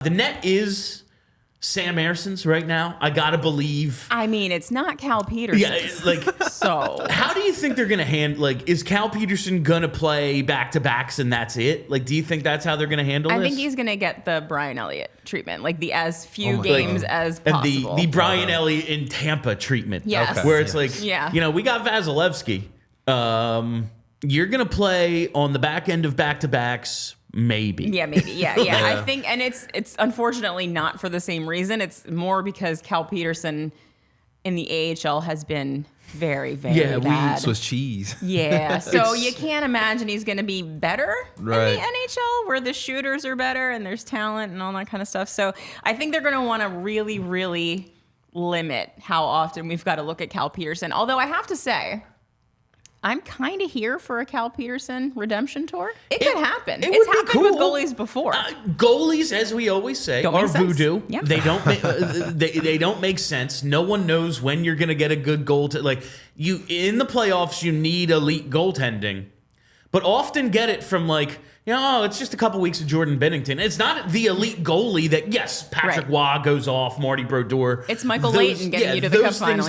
The net is Sam Ersson's right now. I gotta believe. I mean, it's not Cal Petersen. Yeah, so how do you think they're gonna handle? Is Cal Petersen gonna play back-to-backs and that's it? Do you think that's how they're gonna handle this? I think he's gonna get the Brian Elliott treatment, the as few games as possible. The Brian Elliott in Tampa treatment. Yes. Okay. Where it's we got Vasilevsky. You're gonna play on the back end of back-to-backs. Maybe. Yeah, maybe. Yeah. I think, and it's unfortunately not for the same reason. It's more because Cal Petersen in the AHL has been very, very bad. Swiss cheese. Yeah. So you can't imagine he's going to be better in the NHL where the shooters are better and there's talent and all that kind of stuff. So I think they're going to want to really, really limit how often we've got to look at Cal Petersen. Although I have to say, I'm kind of here for a Cal Petersen redemption tour. It could happen. It's happened with goalies before. Goalies, as we always say, are voodoo. Yep. They don't they don't make sense. No one knows when you're going to get a good goal. You in the playoffs, you need elite goaltending, but often get it from it's just a couple weeks of Jordan Bennington. It's not the elite goalie that, yes, Patrick Waugh goes off, Marty Brodeur. It's Michael Leighton getting you to the cup final.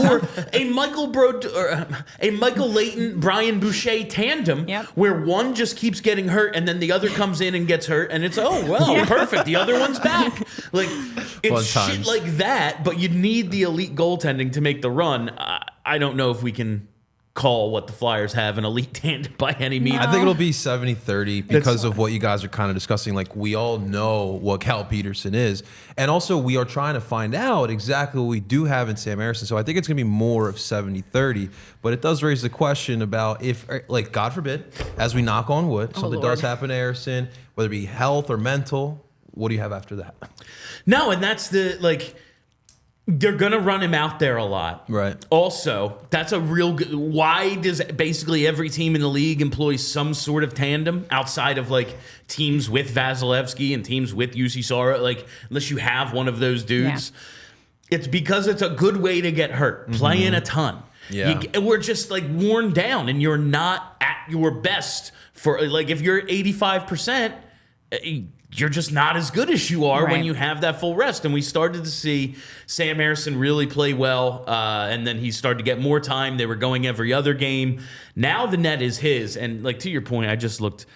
Or a Michael Leighton, Brian Boucher tandem where one just keeps getting hurt and then the other comes in and gets hurt and it's, perfect. The other one's back. It's shit like that, but you need the elite goaltending to make the run. I don't know if we can call what the Flyers have an elite tandem by any means. I think it'll be 70-30 because of what you guys are kind of discussing. We all know what Cal Petersen is. And also we are trying to find out exactly what we do have in Sam Ersson. So I think it's going to be more of 70-30. But it does raise the question about if, God forbid, as we knock on wood, something does happen to Ersson, whether it be health or mental, what do you have after that? No, and that's they're going to run him out there a lot. Right. Also, that's a real good... Why does basically every team in the league employ some sort of tandem outside of, teams with Vasilevsky and teams with UC Saros? Unless you have one of those dudes. Yeah. It's because it's a good way to get hurt. Playing a ton. Yeah. We're just, worn down, and you're not at your best for... if you're 85%... you're just not as good as you are when you have that full rest. And we started to see Sam Ersson really play well, and then he started to get more time. They were going every other game. Now the net is his. And, to your point, I just looked...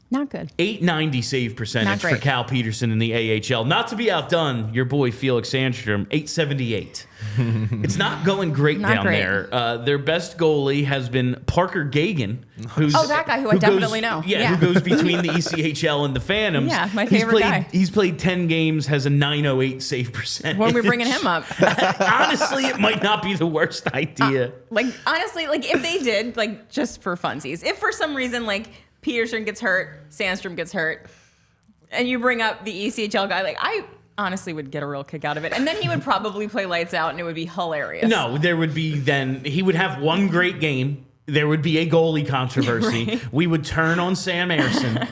Not good. 890 save percentage for Cal Petersen in the AHL. Not to be outdone, your boy Felix Sandstrom, 878. It's not going great down there. Their best goalie has been Parker Gagan. That guy who I definitely know. Yeah, who goes between the ECHL and the Phantoms. Yeah, my favorite guy. He's played 10 games, has a 908 save percentage. When we're bringing him up. Honestly, it might not be the worst idea. Honestly, if they did, just for funsies, if for some reason, Petersen gets hurt, Sandstrom gets hurt, and you bring up the ECHL guy, I honestly would get a real kick out of it. And then he would probably play lights out, and it would be hilarious. No, there would be he would have one great game. There would be a goalie controversy. Right. We would turn on Sam Ersson.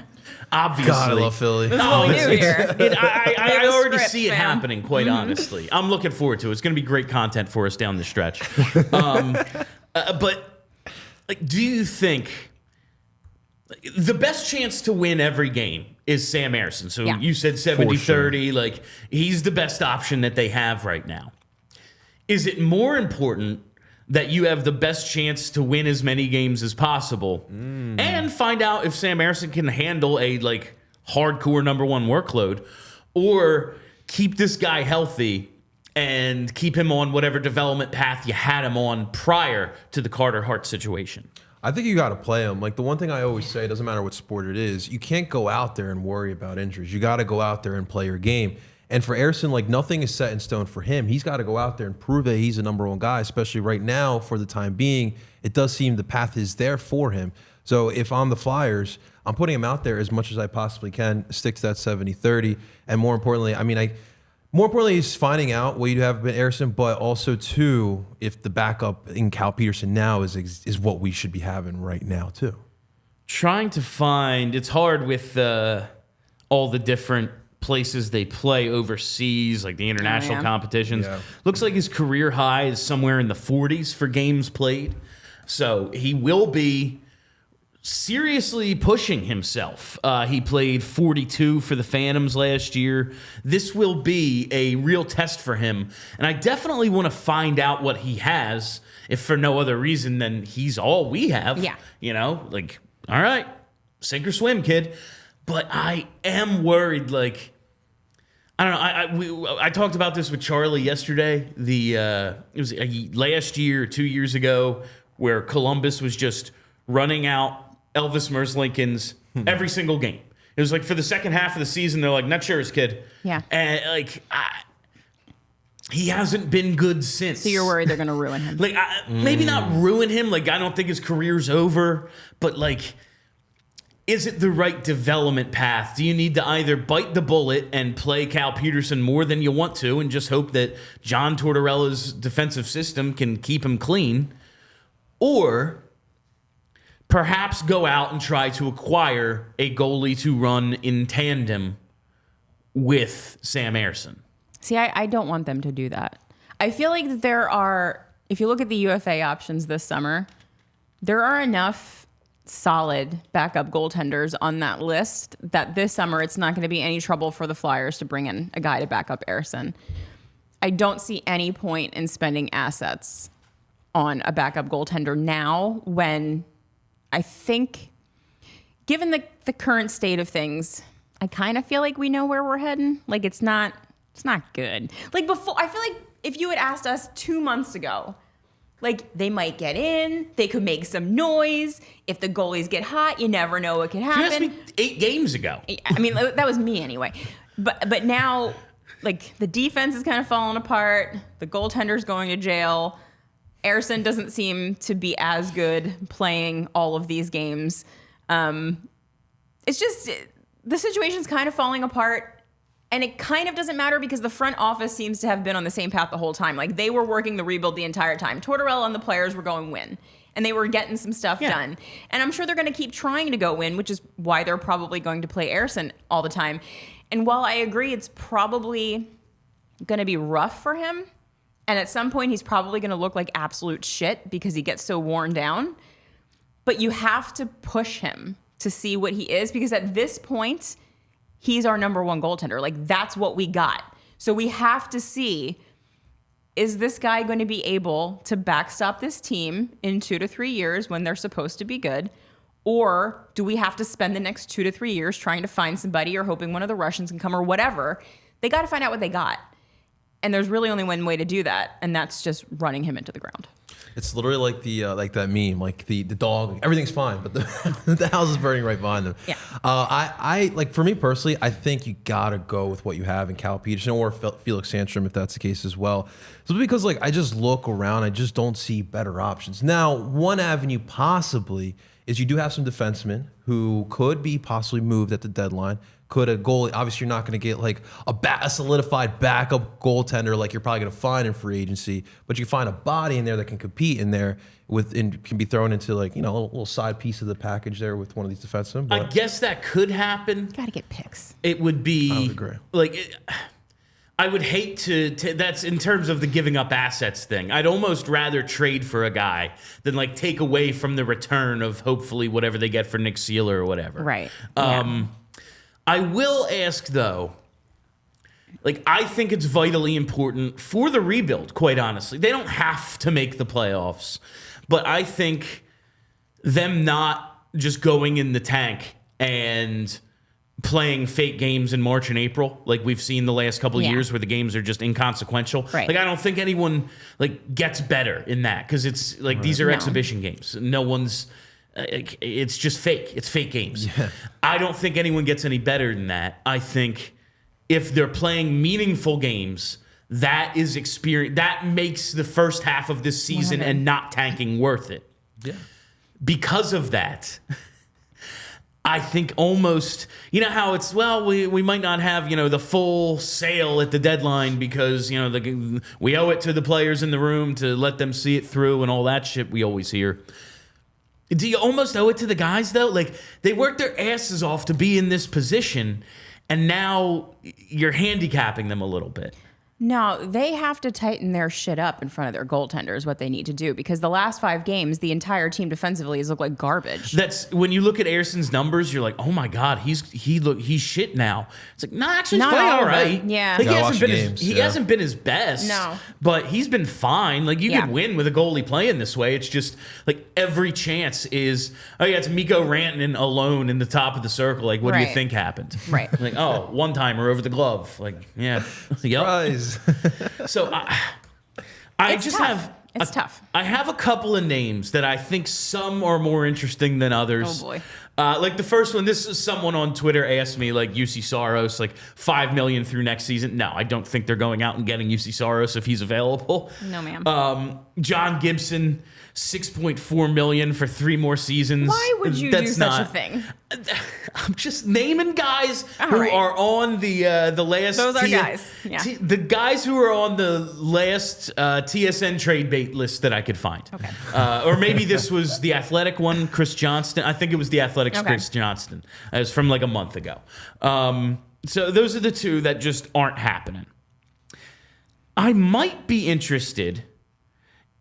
Obviously. God, I love Philly. This is what we do here. I already see it happening, quite honestly. I'm looking forward to it. It's going to be great content for us down the stretch. But do you think... the best chance to win every game is Sam Ersson. So you said 70-30. Sure. He's the best option that they have right now. Is it more important that you have the best chance to win as many games as possible and find out if Sam Ersson can handle a hardcore number one workload, or keep this guy healthy and keep him on whatever development path you had him on prior to the Carter Hart situation? I think you got to play him. The one thing I always say, it doesn't matter what sport it is, you can't go out there and worry about injuries. You got to go out there and play your game. And for Ersson, nothing is set in stone for him. He's got to go out there and prove that he's a number one guy, especially right now for the time being. It does seem the path is there for him. So if I'm the Flyers, I'm putting him out there as much as I possibly can, stick to that 70-30. And more importantly, more importantly, is finding out what you have with Ersson, but also, too, if the backup in Cal Petersen now is what we should be having right now, too. Trying to find... It's hard with all the different places they play overseas, the international competitions. Yeah. Looks like his career high is somewhere in the 40s for games played. So he will be seriously pushing himself. He played 42 for the Phantoms last year. This will be a real test for him, and I definitely want to find out what he has, if for no other reason than he's all we have. Yeah. You know, like, all right, sink or swim, kid. But I am worried, like, I don't know. I talked about this with Charlie yesterday. It was last year or 2 years ago where Columbus was just running out Elvis Merzlikins every single game. It was like for the second half of the season, they're like, not yours, kid. Yeah. And like, he hasn't been good since. So you're worried they're going to ruin him. Like, maybe not ruin him. Like, I don't think his career's over. But like, is it the right development path? Do you need to either bite the bullet and play Cal Petersen more than you want to and just hope that John Tortorella's defensive system can keep him clean? Or perhaps go out and try to acquire a goalie to run in tandem with Sam Ersson? See, I don't want them to do that. I feel like there are, if you look at the UFA options this summer, there are enough solid backup goaltenders on that list that this summer it's not going to be any trouble for the Flyers to bring in a guy to back up Ersson. I don't see any point in spending assets on a backup goaltender now when I think, given the current state of things, I kind of feel like we know where we're heading. Like, it's not good. Like, before, I feel like if you had asked us 2 months ago, like, they might get in, they could make some noise. If the goalies get hot, you never know what could happen. You asked me 8 games ago. I mean, that was me anyway. But now, like, the defense is kind of falling apart. The goaltender's going to jail. Ersson doesn't seem to be as good playing all of these games. It's just, the situation's kind of falling apart. And it kind of doesn't matter because the front office seems to have been on the same path the whole time. Like, they were working the rebuild the entire time. Tortorella and the players were going win. And they were getting some stuff done. And I'm sure they're going to keep trying to go win, which is why they're probably going to play Ersson all the time. And while I agree it's probably going to be rough for him, and at some point he's probably going to look like absolute shit because he gets so worn down, but you have to push him to see what he is, because at this point, he's our number one goaltender. Like, that's what we got. So we have to see, is this guy going to be able to backstop this team in 2 to 3 years when they're supposed to be good? Or do we have to spend the next 2 to 3 years trying to find somebody or hoping one of the Russians can come or whatever? They got to find out what they got. And there's really only one way to do that, and that's just running him into the ground. It's literally like the like that meme, like the dog. Everything's fine, but the house is burning right behind them. Yeah. I like, for me personally, I think you gotta go with what you have in Cal Petersen or Felix Sandstrom if that's the case as well. So because like I just look around, I just don't see better options. Now, one avenue possibly is you do have some defensemen who could be possibly moved at the deadline. Could a goalie, obviously you're not going to get like a solidified backup goaltender like you're probably going to find in free agency, but you can find a body in there that can compete in there and can be thrown into like, you know, a little side piece of the package there with one of these defensemen. I guess that could happen. Got to get picks. It would be, I would agree. Like, I would hate to, that's in terms of the giving up assets thing. I'd almost rather trade for a guy than like take away from the return of hopefully whatever they get for Nick Seeler or whatever. Right. I will ask, though, like, I think it's vitally important for the rebuild, quite honestly. They don't have to make the playoffs, but I think them not just going in the tank and playing fake games in March and April, like we've seen the last couple of years where the games are just inconsequential. Right. Like, I don't think anyone, like, gets better in that because it's, like, these are exhibition games. No one's... it's just fake. It's fake games. Yeah. I don't think anyone gets any better than that. I think if they're playing meaningful games, that is experience. That makes the first half of this season 100. And not tanking worth it. Yeah. Because of that, I think almost, you know how it's, well, we might not have, you know, the full sale at the deadline because, you know, we owe it to the players in the room to let them see it through and all that shit we always hear. Do you almost owe it to the guys, though? Like, they worked their asses off to be in this position, and now you're handicapping them a little bit. No, they have to tighten their shit up in front of their goaltenders, what they need to do, because the last 5 games, the entire team defensively has looked like garbage. That's when you look at Ersson's numbers, you're like, oh my God, he's shit now. It's like, no, actually, he's playing all right. Yeah. Like, He hasn't been his best. No. But he's been fine. Like, you can win with a goalie playing this way. It's just like every chance is, oh yeah, it's Mikko Rantanen alone in the top of the circle. Like, what do you think happened? Right. Like, oh, one-timer over the glove. Like, yeah. Yep. So It's tough. I have a couple of names that I think some are more interesting than others. Oh boy. Like the first one, this is someone on Twitter asked me, like, UC Saros, like $5 million through next season. No, I don't think they're going out and getting UC Saros if he's available. No, ma'am. John Gibson, $6.4 million for 3 more seasons. Why would you do such a thing? I'm just naming guys All who right. are on the last. Those are guys. Yeah. The guys who are on the last TSN trade bait list that I could find. Okay. Or maybe this was the Athletic one, Chris Johnston. I think it was the Athletic's Chris Johnston. It was from like a month ago. So those are the 2 that just aren't happening. I might be interested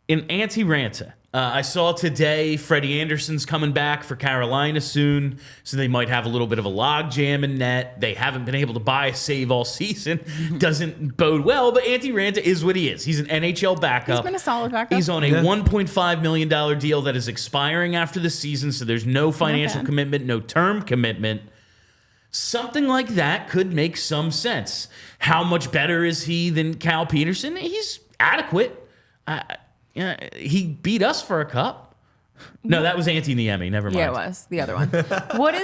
in Antti Ranta. I saw today Freddie Anderson's coming back for Carolina soon, so they might have a little bit of a log jam in net. They haven't been able to buy a save all season. Doesn't bode well, but Antti Ranta is what he is. He's an NHL backup. He's been a solid backup. He's on a $1.5 million deal that is expiring after the season, so there's no financial commitment, no term commitment. Something like that could make some sense. How much better is he than Cal Petersen? He's adequate. He beat us for a cup. No, that was Antti Niemi. Never mind. Yeah, it was the other one. What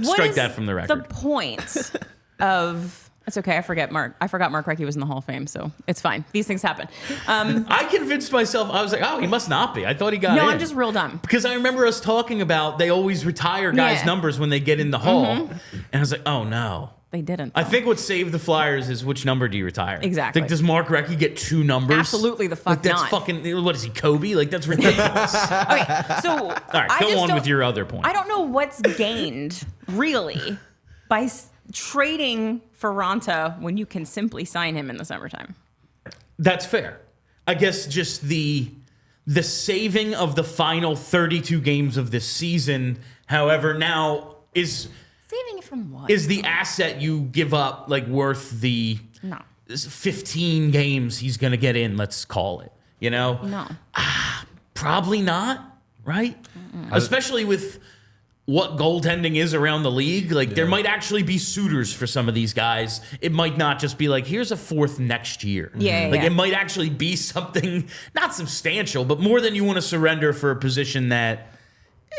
Strike is that from the record. The point of it's okay. I forgot Mark Recchi was in the Hall of Fame, so it's fine. These things happen. I convinced myself. I was like, oh, he must not be. I thought he got in. No, I'm just real dumb. Because I remember us talking about they always retire guys' numbers when they get in the Hall, and I was like, oh no. They didn't. I think what saved the Flyers is which number do you retire? Exactly. Like, does Mark Recchi get 2 numbers? Absolutely the fuck like, that's not. Fucking, what is he, Kobe? Like, that's ridiculous. Okay, so All right, go on with your other point. I don't know what's gained, really, by trading for Ranta when you can simply sign him in the summertime. That's fair. I guess just the saving of the final 32 games of this season, however, now is... Saving it from what? Is the asset you give up like worth the 15 games he's going to get in, let's call it, you know? No. Probably not, right? Especially with what goaltending is around the league. Like, there might actually be suitors for some of these guys. It might not just be like, here's a 4th next year. Yeah. It might actually be something not substantial, but more than you want to surrender for a position that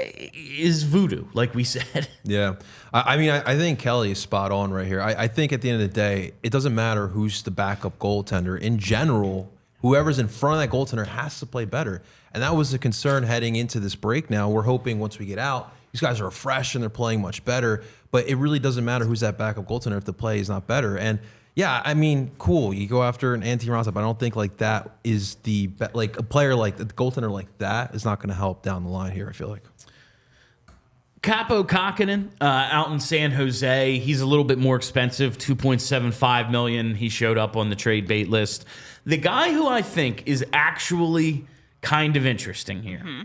is voodoo, like we said. Yeah. I mean, I think Kelly is spot on right here. I think at the end of the day, it doesn't matter who's the backup goaltender. In general, whoever's in front of that goaltender has to play better. And that was the concern heading into this break now. We're hoping once we get out, these guys are fresh and they're playing much better. But it really doesn't matter who's that backup goaltender if the play is not better. And yeah, I mean, cool. You go after an Antti Ranta, but I don't think like that is like a player like the goaltender like that is not going to help down the line here, I feel like. Capo Kakkonen out in San Jose. He's a little bit more expensive, $2.75 million. He showed up on the trade bait list. The guy who I think is actually kind of interesting here,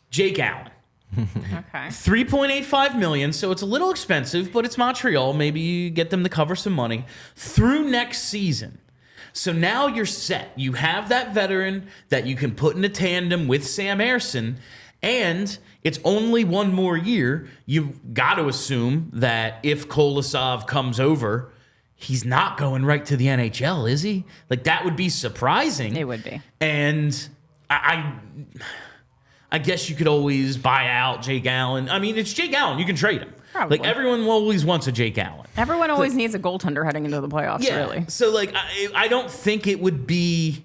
Jake Allen. Okay. $3.85 million, so it's a little expensive, but it's Montreal. Maybe you get them to cover some money through next season. So now you're set. You have that veteran that you can put in a tandem with Sam Ersson, and it's only 1 more year. You got to assume that if Kolosov comes over, he's not going right to the NHL, is he? Like, that would be surprising. It would be. And I guess you could always buy out Jake Allen. I mean, it's Jake Allen. You can trade him. Probably. Like, everyone always wants a Jake Allen. Everyone always needs a goaltender heading into the playoffs, really. So, like, I don't think it would be...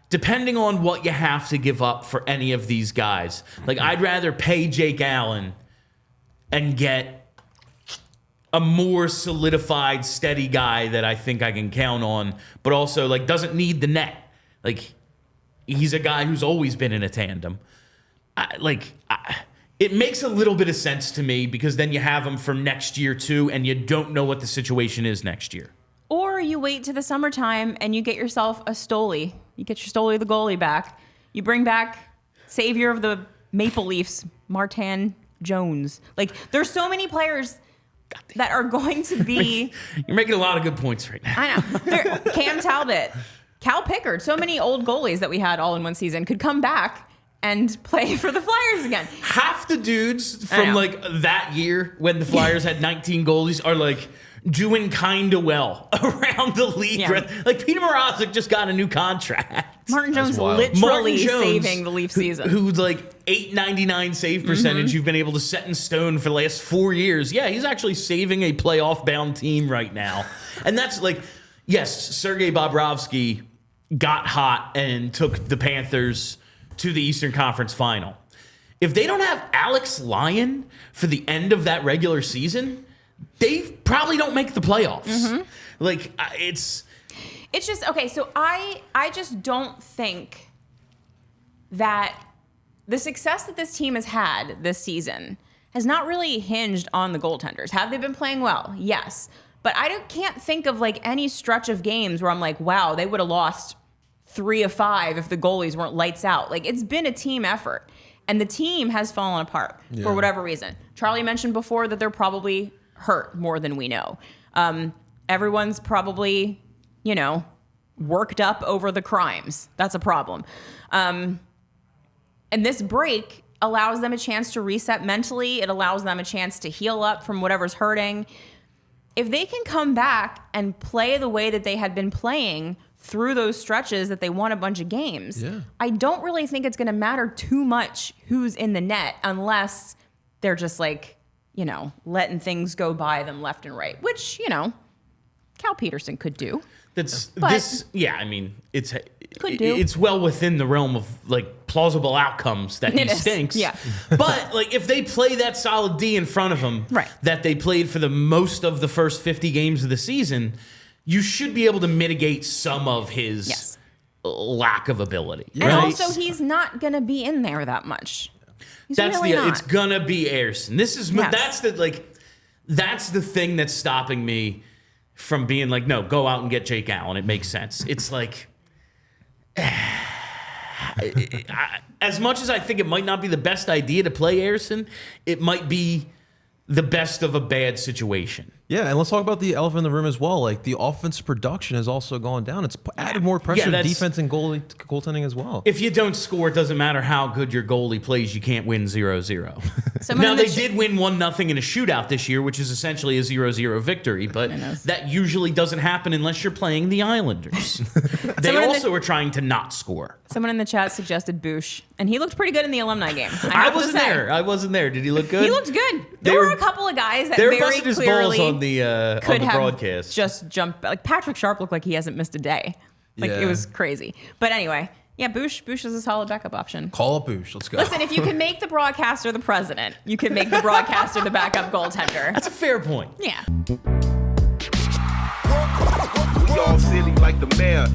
Depending on what you have to give up for any of these guys. Like, I'd rather pay Jake Allen and get a more solidified, steady guy that I think I can count on, but also, like, doesn't need the net. Like, he's a guy who's always been in a tandem. It makes a little bit of sense to me because then you have him for next year, too, and you don't know what the situation is next year. Or you wait to the summertime and you get yourself a Stoli. You get your Stoli the goalie back. You bring back savior of the Maple Leafs, Martin Jones. Like, there's so many players that are going to be... You're making a lot of good points right now. I know. Cam Talbot, Cal Pickard, so many old goalies that we had all in one season could come back and play for the Flyers again. Half the dudes from like that year when the Flyers had 19 goalies are like doing kind of well around the league. Yeah. Like Peter Mrazek just got a new contract. Martin Jones literally saving the Leaf season. Who's like .899 save percentage you've been able to set in stone for the last 4 years. Yeah, he's actually saving a playoff-bound team right now. And that's like, yes, Sergei Bobrovsky got hot and took the Panthers to the Eastern Conference Final. If they don't have Alex Lyon for the end of that regular season, they probably don't make the playoffs. Like, it's just, okay, so I just don't think that the success that this team has had this season has not really hinged on the goaltenders. Have they been playing well? Yes. But I can't think of like any stretch of games where I'm like, wow, they would have lost 3 of 5 if the goalies weren't lights out. Like, it's been a team effort. And the team has fallen apart for whatever reason. Charlie mentioned before that they're probably hurt more than we know. Everyone's probably, worked up over the crimes. That's a problem. And this break allows them a chance to reset mentally. It allows them a chance to heal up from whatever's hurting. If they can come back and play the way that they had been playing through those stretches that they won a bunch of games, I don't really think it's going to matter too much who's in the net unless they're just like, letting things go by them left and right, which, Cal Petersen could do. It's It's well within the realm of like plausible outcomes that he stinks. Yeah. But like if they play that solid D in front of him that they played for the most of the first 50 games of the season, you should be able to mitigate some of his lack of ability. And also he's not going to be in there that much. It's gonna be Ersson. That's the thing that's stopping me from being like, no, go out and get Jake Allen. It makes sense. It's like, as much as I think it might not be the best idea to play Ersson, it might be the best of a bad situation. Yeah, and let's talk about the elephant in the room as well. Like, the offensive production has also gone down. It's added more pressure to defense and goaltending as well. If you don't score, it doesn't matter how good your goalie plays. You can't win 0-0. Now, they did win 1-0 in a shootout this year, which is essentially a 0-0 victory, but that usually doesn't happen unless you're playing the Islanders. They also are trying to not score. Someone in the chat suggested Bush, and he looked pretty good in the alumni game. I wasn't there. Did he look good? He looked good. There were a couple of guys that very clearly on the broadcast. Just jumped. Like Patrick Sharp looked like he hasn't missed a day. It was crazy. But anyway, Bush is a solid backup option. Call up Bush. Let's go. Listen, if you can make the broadcaster the president, you can make the broadcaster the backup goaltender. That's a fair point. Yeah. We all silly like the mayor.